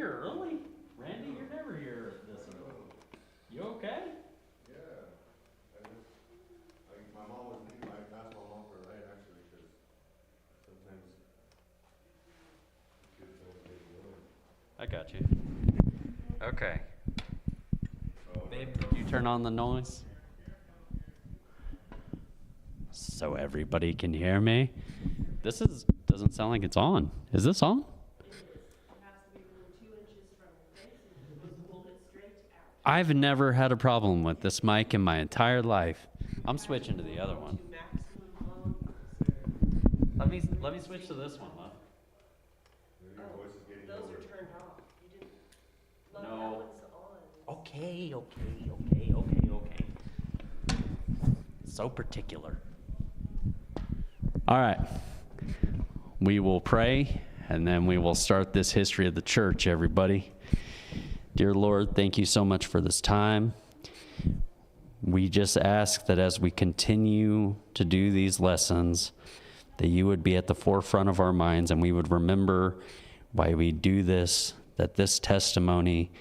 here early. Randy, you're never here this early. You okay? Yeah. My mom was thinking I passed my mom for a ride actually, because sometimes kids don't take it. I got you. Okay. Babe, could you turn on the noise? So everybody can hear me. This doesn't sound like it's on. Is this on? It is. It has to be within 2 inches from your face, and you're supposed to hold it straight out. I've never had a problem with this mic in my entire life. I'm switching to the other one. Let me switch to this one, love. Your voice is getting Those lower. are turned off. You didn't. Love, No. that one's on. Okay. So particular. All right. We will pray, and then we will start this history of the church, everybody. Dear Lord, thank you so much for this time. We just ask that as we continue to do these lessons, that you would be at the forefront of our minds, and we would remember why we do this, that this testimony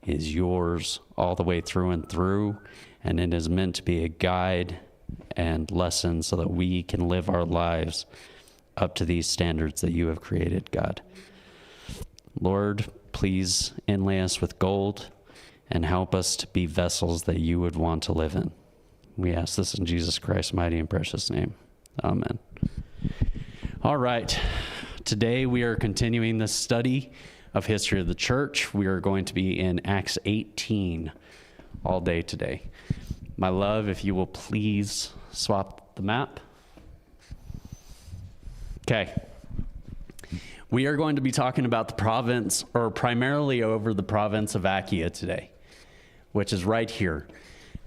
is yours all the way through and through, and it is meant to be a guide and lesson so that we can live our lives up to these standards that you have created, God. Lord, please inlay us with gold and help us to be vessels that you would want to live in. We ask this in Jesus Christ's mighty and precious name. Amen. All right. Today we are continuing this study of history of the church. We are going to be in Acts 18 all day today. My love, if you will please swap the map. Okay. We are going to be talking about the province, or primarily over the province of Achaia today, which is right here.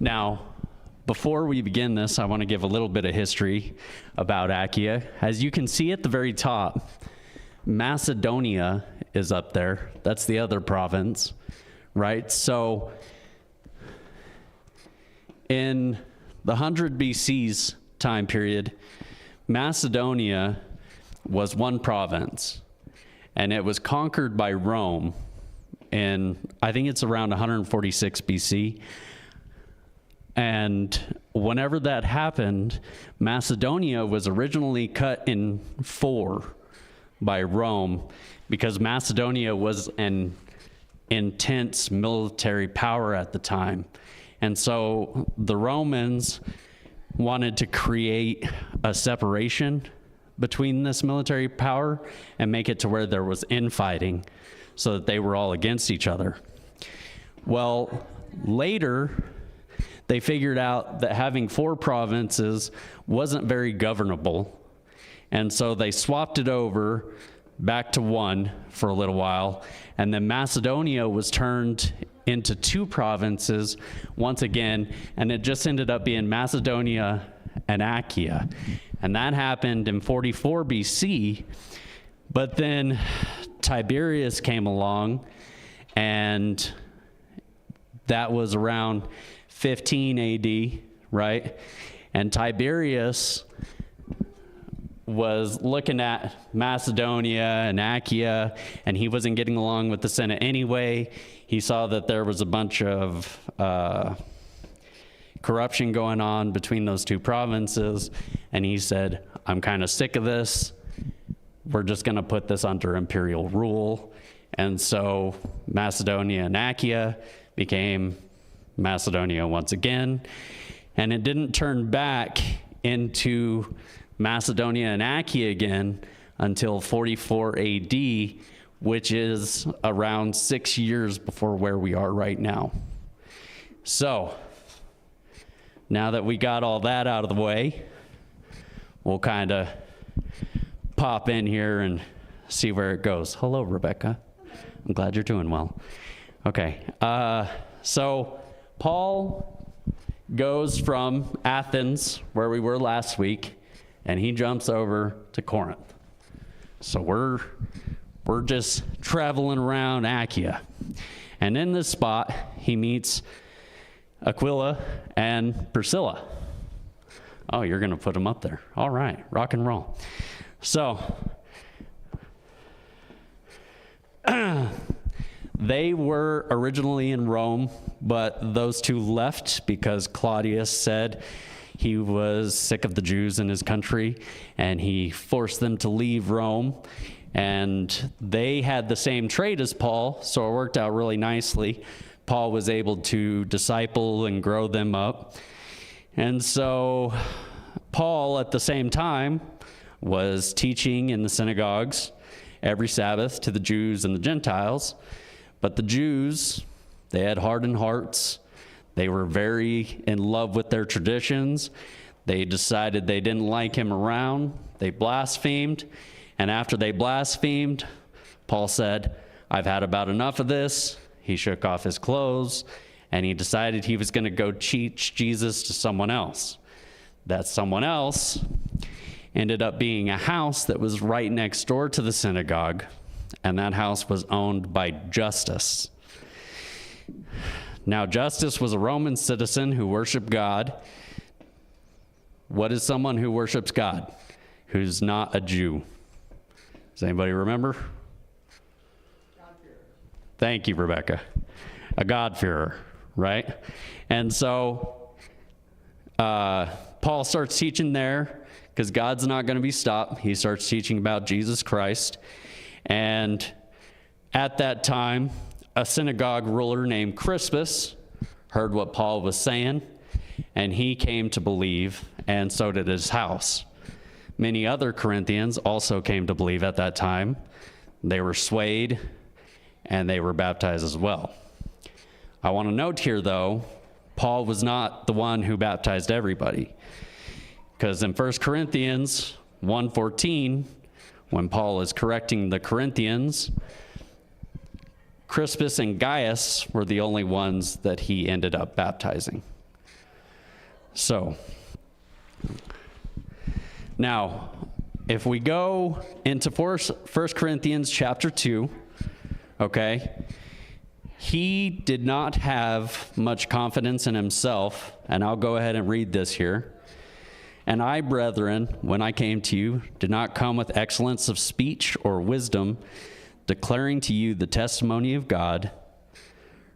Now, before we begin this, I want to give a little bit of history about Achaia. As you can see at the very top, Macedonia is up there. That's the other province, right? So in the 100 BC's time period, Macedonia was one province, and it was conquered by Rome in, I think it's around 146 BC. And whenever that happened, Macedonia was originally cut in 4 by Rome because Macedonia was an intense military power at the time. And so the Romans wanted to create a separation between this military power and make it to where there was infighting so that they were all against each other. Well, later, they figured out that having 4 provinces wasn't very governable. And so they swapped it over back to 1 for a little while. And then Macedonia was turned into 2 provinces once again. And it just ended up being Macedonia and Achaia. And that happened in 44 BC. But then Tiberius came along, and that was around 15 AD, right? And Tiberius was looking at Macedonia and Achaia, and he wasn't getting along with the Senate anyway. He saw that there was a bunch of corruption going on between those 2 provinces, and he said, I'm kind of sick of this. We're just going to put this under imperial rule. And so Macedonia and Achaia became Macedonia once again, and it didn't turn back into Macedonia and Achaia again until 44 AD, which is around 6 years before where we are right now. So now that we got all that out of the way, we'll kind of pop in here and see where it goes. Hello, Rebecca. I'm glad you're doing well. Okay, so Paul goes from Athens, where we were last week, and he jumps over to Corinth. So we're just traveling around Achaia. And in this spot, he meets Aquila and Priscilla. Oh, you're going to put them up there. All right, rock and roll. So They were originally in Rome, but those two left because Claudius said he was sick of the Jews in his country, and he forced them to leave Rome. And they had the same trade as Paul, so it worked out really nicely. Paul was able to disciple and grow them up. And so Paul, at the same time, was teaching in the synagogues every Sabbath to the Jews and the Gentiles. But the Jews, they had hardened hearts. They were very in love with their traditions. They decided they didn't like him around. They blasphemed. And after they blasphemed, Paul said, "I've had about enough of this." He shook off his clothes, and he decided he was going to go teach Jesus to someone else. That someone else ended up being a house that was right next door to the synagogue, and that house was owned by Justus. Now, Justus was a Roman citizen who worshiped God. What is someone who worships God, who's not a Jew? Does anybody remember? God-fearer. Thank you, Rebecca. A God-fearer, right? And so Paul starts teaching there because God's not going to be stopped. He starts teaching about Jesus Christ. And at that time, a synagogue ruler named Crispus heard what Paul was saying, and he came to believe, and so did his house. Many other Corinthians also came to believe at that time. They were swayed, and they were baptized as well. I want to note here, though, Paul was not the one who baptized everybody. Because in 1 Corinthians 1:14, when Paul is correcting the Corinthians, Crispus and Gaius were the only ones that he ended up baptizing. So, now, if we go into 1 Corinthians chapter 2, okay, he did not have much confidence in himself, and I'll go ahead and read this here. "And I, brethren, when I came to you, did not come with excellence of speech or wisdom, declaring to you the testimony of God.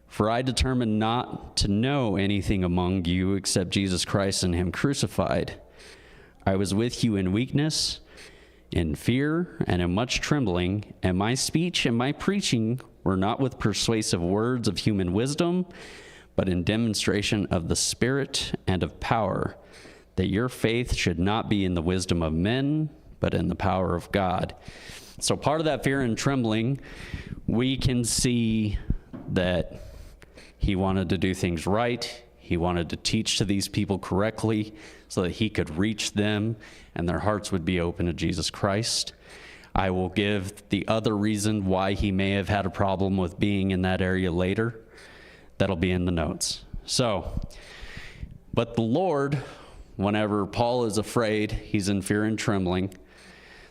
For I determined not to know anything among you except Jesus Christ and him crucified. I was with you in weakness, in fear, and in much trembling, and my speech and my preaching were not with persuasive words of human wisdom, but in demonstration of the Spirit and of power, that your faith should not be in the wisdom of men, but in the power of God." So part of that fear and trembling, we can see that he wanted to do things right. He wanted to teach to these people correctly so that he could reach them and their hearts would be open to Jesus Christ. I will give the other reason why he may have had a problem with being in that area later. That'll be in the notes. So, but the Lord, whenever Paul is afraid, he's in fear and trembling,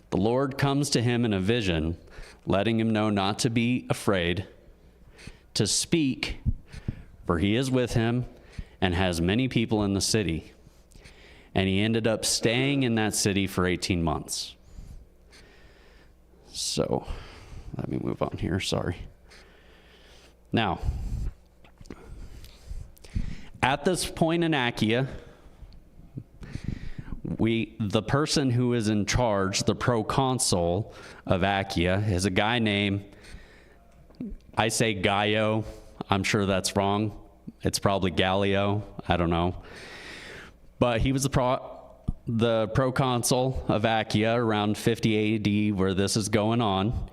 the Lord comes to him in a vision, letting him know not to be afraid, to speak, for he is with him and has many people in the city. And he ended up staying in that city for 18 months. So, let me move on here, sorry. Now, at this point in Achaia, the person who is in charge, the proconsul of Achaia, is a guy named, I say Gallio, I'm sure that's wrong. It's probably Gallio, I don't know. But he was the proconsul of Achaia around 50 AD where this is going on.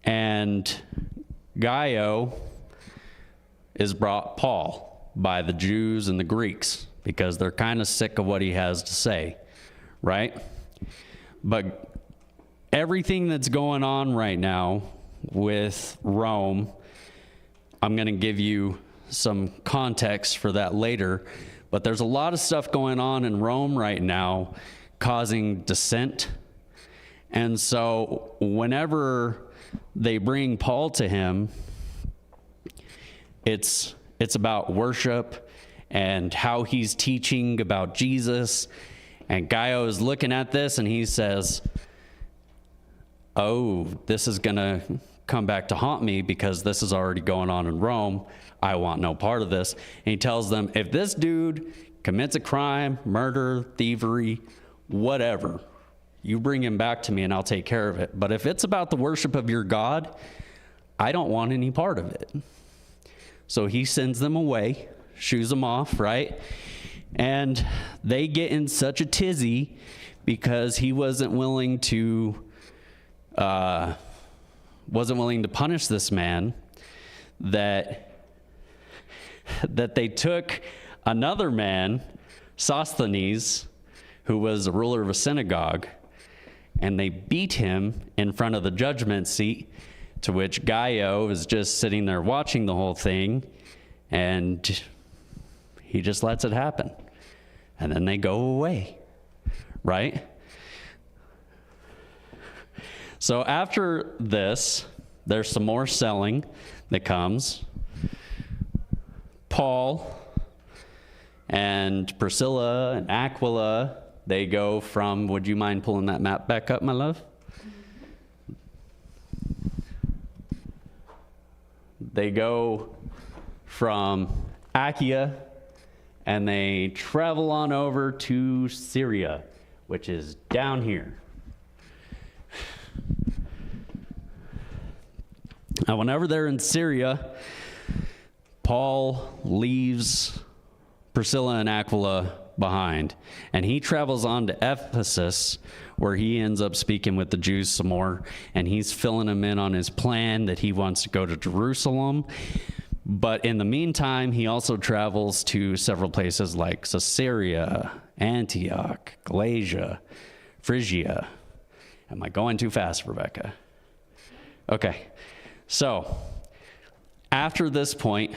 And Gallio is brought Paul by the Jews and the Greeks because they're kind of sick of what he has to say, right? But everything that's going on right now with Rome, I'm going to give you some context for that later, but there's a lot of stuff going on in Rome right now causing dissent. And so whenever they bring Paul to him, it's about worship and how he's teaching about Jesus. And Gallio is looking at this and he says, oh, this is going to come back to haunt me because this is already going on in Rome. I want no part of this. And he tells them, if this dude commits a crime, murder, thievery, whatever, you bring him back to me and I'll take care of it. But if it's about the worship of your God, I don't want any part of it. So he sends them away, shoos them off, right? And they get in such a tizzy because he wasn't willing to punish this man that they took another man, Sosthenes, who was a ruler of a synagogue, and they beat him in front of the judgment seat, to which Gaius is just sitting there watching the whole thing, and he just lets it happen. And then they go away, right? So after this, there's some more selling that comes. Paul and Priscilla and Aquila, they go from, would you mind pulling that map back up, my love? They go from Achaia and they travel on over to Syria, which is down here. Now, whenever they're in Syria, Paul leaves Priscilla and Aquila behind, and he travels on to Ephesus, where he ends up speaking with the Jews some more, and he's filling them in on his plan that he wants to go to Jerusalem. But in the meantime, he also travels to several places like Caesarea, Antioch, Galatia, Phrygia. Am I going too fast, Rebecca? Okay, so after this point,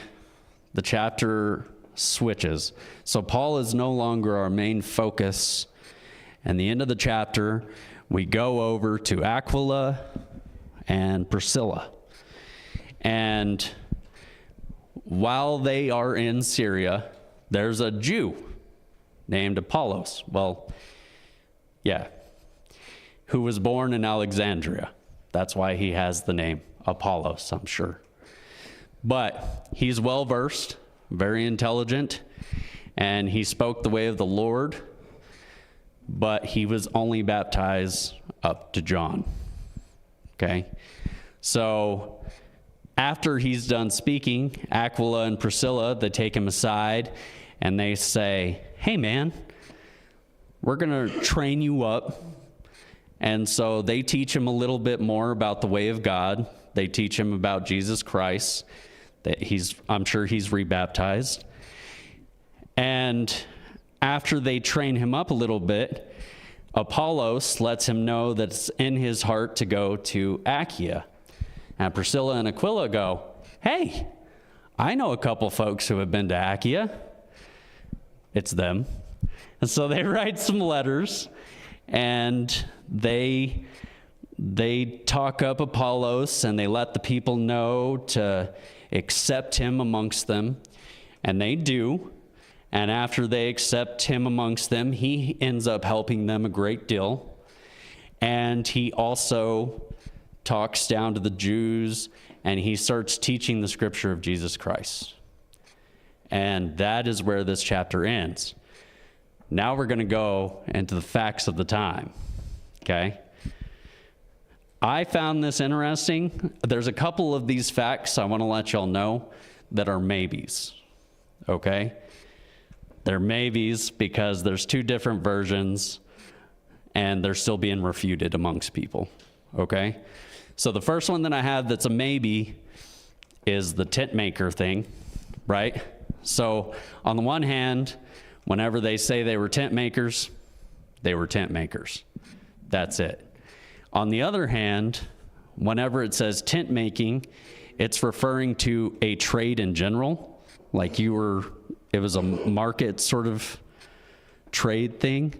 the chapter switches. So Paul is no longer our main focus. And the end of the chapter, we go over to Aquila and Priscilla. And while they are in Syria, there's a Jew named Apollos. Well, yeah, who was born in Alexandria. That's why he has the name Apollos, I'm sure. But he's well-versed, very intelligent, and he spoke the way of the Lord, but he was only baptized up to John. Okay? So after he's done speaking, Aquila and Priscilla, they take him aside and they say, hey man, we're going to train you up. And so they teach him a little bit more about the way of God. They teach him about Jesus Christ. That I'm sure he's rebaptized. And after they train him up a little bit, Apollos lets him know that it's in his heart to go to Achaia. And Priscilla and Aquila go, hey, I know a couple folks who have been to Achaia. It's them. And so they write some letters, and they talk up Apollos, and they let the people know to accept him amongst them, and they do. And after they accept him amongst them, he ends up helping them a great deal. And he also talks down to the Jews, and he starts teaching the scripture of Jesus Christ. And that is where this chapter ends. Now we're going to go into the facts of the time, okay? I found this interesting. There's a couple of these facts I want to let y'all know that are maybes, okay? They're maybes because there's two different versions, and they're still being refuted amongst people, okay? So the first one that I have that's a maybe is the tent maker thing, right? So on the one hand, whenever they say they were tent makers, they were tent makers. That's it. On the other hand, whenever it says tent making, it's referring to a trade in general, like it was a market sort of trade thing.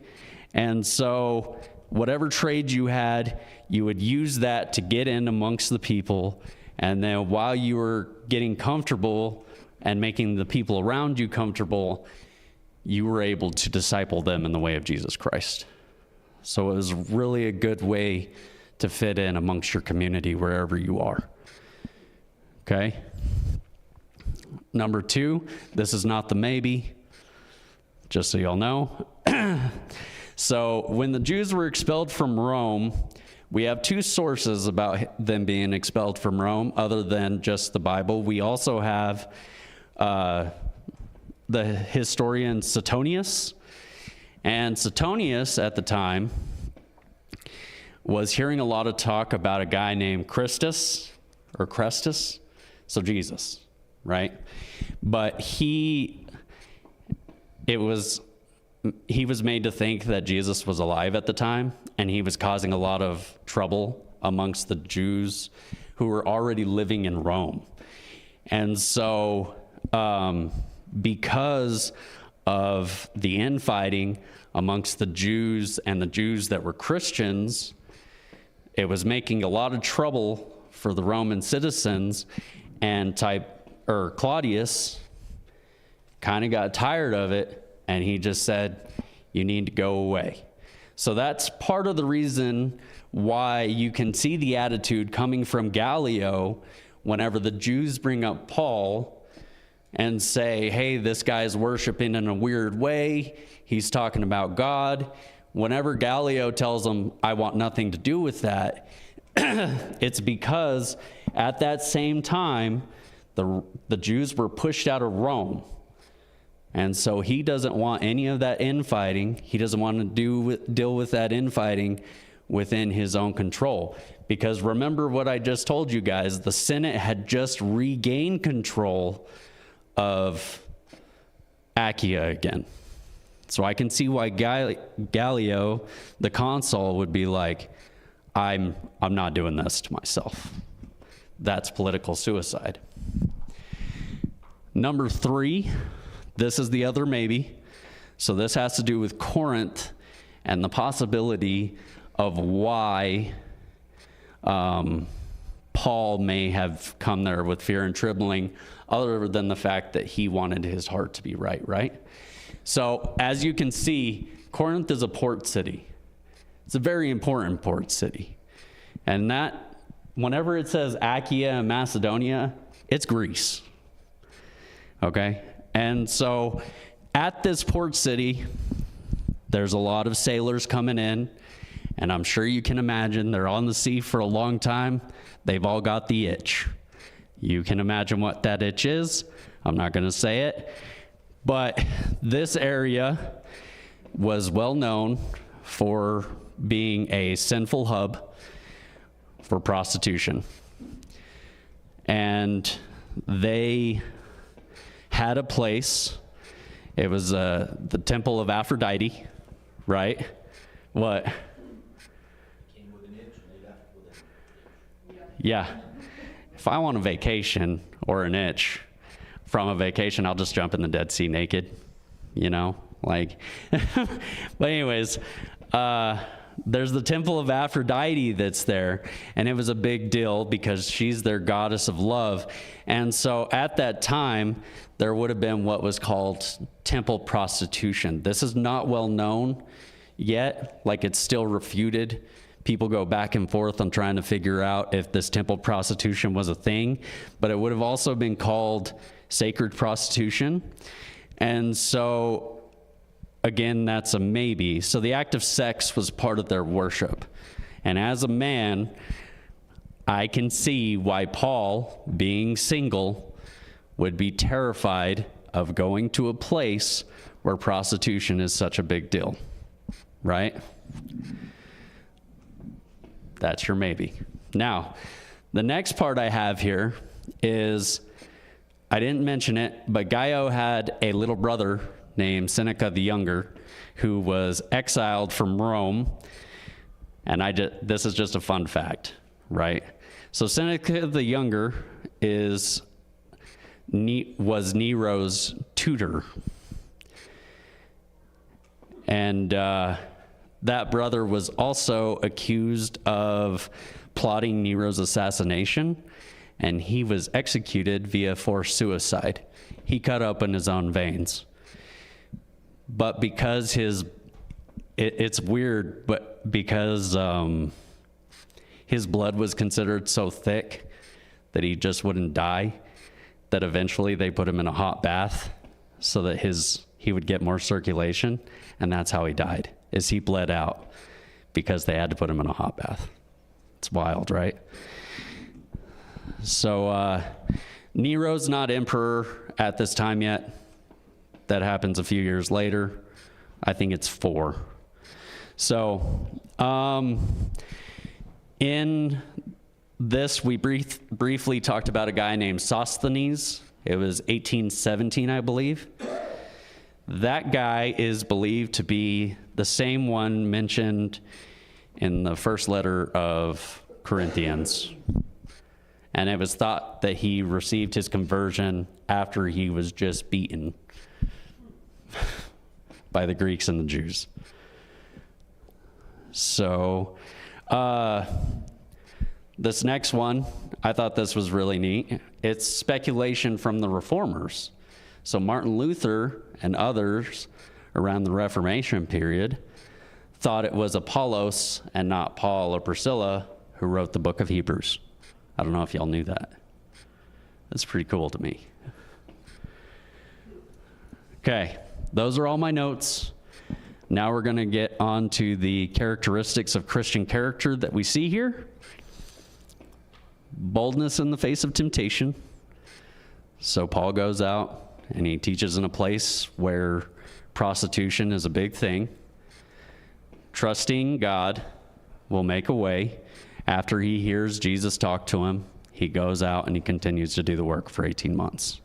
And so whatever trade you had, you would use that to get in amongst the people. And then while you were getting comfortable and making the people around you comfortable, you were able to disciple them in the way of Jesus Christ. So it was really a good way to fit in amongst your community wherever you are. Okay? Number 2, this is not the maybe, just so y'all know. So when the Jews were expelled from Rome, we have 2 sources about them being expelled from Rome other than just the Bible. We also have the historian Suetonius. And Suetonius at the time was hearing a lot of talk about a guy named Christus, so Jesus, right? But he was made to think that Jesus was alive at the time, and he was causing a lot of trouble amongst the Jews who were already living in Rome. And so because of the infighting amongst the Jews and the Jews that were Christians, it was making a lot of trouble for the Roman citizens, and Claudius kind of got tired of it, and he just said, you need to go away. So that's part of the reason why you can see the attitude coming from Gallio whenever the Jews bring up Paul and say, hey, this guy's worshiping in a weird way. He's talking about God. Whenever Gallio tells them, I want nothing to do with that, it's because at that same time, the Jews were pushed out of Rome. And so he doesn't want any of that infighting. He doesn't want to deal with that infighting within his own control. Because remember what I just told you guys, the Senate had just regained control of Achaia again. So I can see why Gallio, the consul, would be like, I'm not doing this to myself. That's political suicide. Number 3, this is the other maybe. So this has to do with Corinth and the possibility of why Paul may have come there with fear and trembling, other than the fact that he wanted his heart to be right? So as you can see, Corinth is a port city. It's a very important port city. And that, whenever it says Achaia and Macedonia, it's Greece. Okay? And so at this port city, there's a lot of sailors coming in, and I'm sure you can imagine they're on the sea for a long time. They've all got the itch. You can imagine what that itch is. I'm not going to say it. But this area was well known for being a sinful hub for prostitution. And they had a place. It was the temple of Aphrodite, right? What? Came with an itch, and they left with it. Yeah. If I want a vacation or an itch from a vacation, I'll just jump in the Dead Sea naked, you know? Like, but anyways, there's the temple of Aphrodite that's there, and it was a big deal because she's their goddess of love. And so at that time, there would have been what was called temple prostitution. This is not well known yet, like it's still refuted. People go back and forth on trying to figure out if this temple prostitution was a thing, but it would have also been called sacred prostitution. And so again, that's a maybe. So the act of sex was part of their worship. And as a man, I can see why Paul, being single, would be terrified of going to a place where prostitution is such a big deal, right? That's your maybe. Now, the next part I have here is, I didn't mention it, but Gaius had a little brother named Seneca the Younger, who was exiled from Rome. And this is just a fun fact, right? So Seneca the Younger was Nero's tutor. And that brother was also accused of plotting Nero's assassination, and he was executed via forced suicide. He cut open his own veins. But because it's weird, but because his blood was considered so thick, that he just wouldn't die, that eventually they put him in a hot bath so that he would get more circulation, and that's how he died, is he bled out because they had to put him in a hot bath. It's wild, right? So Nero's not emperor at this time yet. That happens a few years later. I think it's 4. So in this, we briefly talked about a guy named Sosthenes. It was 1817, I believe. That guy is believed to be the same one mentioned in the first letter of Corinthians. And it was thought that he received his conversion after he was just beaten by the Greeks and the Jews. So this next one, I thought this was really neat. It's speculation from the reformers. So Martin Luther and others around the Reformation period thought it was Apollos and not Paul or Priscilla who wrote the book of Hebrews. I don't know if y'all knew that. That's pretty cool to me. Okay, those are all my notes. Now we're going to get on to the characteristics of Christian character that we see here. Boldness in the face of temptation. So Paul goes out and he teaches in a place where prostitution is a big thing. Trusting God will make a way. After he hears Jesus talk to him, he goes out and he continues to do the work for 18 months.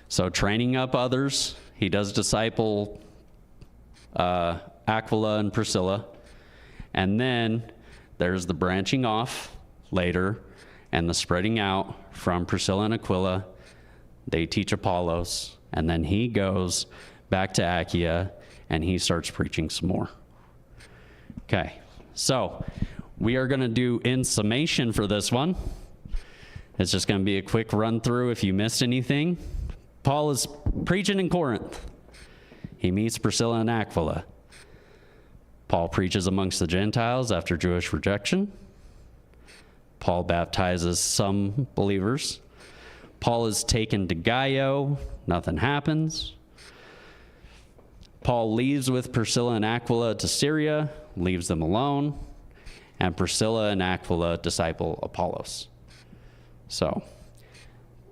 So training up others, he does disciple Aquila and Priscilla. And then there's the branching off later and the spreading out from Priscilla and Aquila. They teach Apollos, and then he goes back to Achaia and he starts preaching some more. Okay, so we are going to do in summation for this one. It's just going to be a quick run through if you missed anything. Paul is preaching in Corinth. He meets Priscilla and Aquila. Paul preaches amongst the Gentiles after Jewish rejection. Paul baptizes some believers. Paul is taken to Gaiio. Nothing happens. Paul leaves with Priscilla and Aquila to Syria, leaves them alone, and Priscilla and Aquila disciple Apollos. So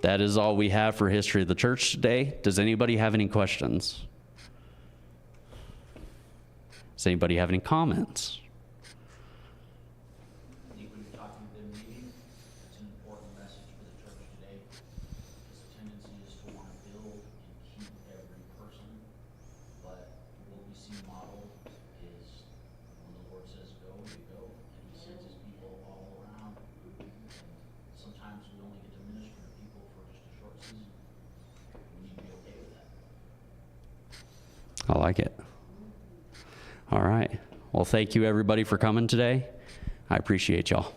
that is all we have for history of the church today. Does anybody have any questions? Does anybody have any comments? I think when you're talking to them meeting, it's an important message for the church today. Because the tendency is to want to build and keep every person. But what we see modeled is when the Lord says go, you go. And he sends his people all around. And sometimes we only get to minister to people for just a short season. We need to be okay with that. I like it. All right. Well, thank you everybody for coming today. I appreciate y'all.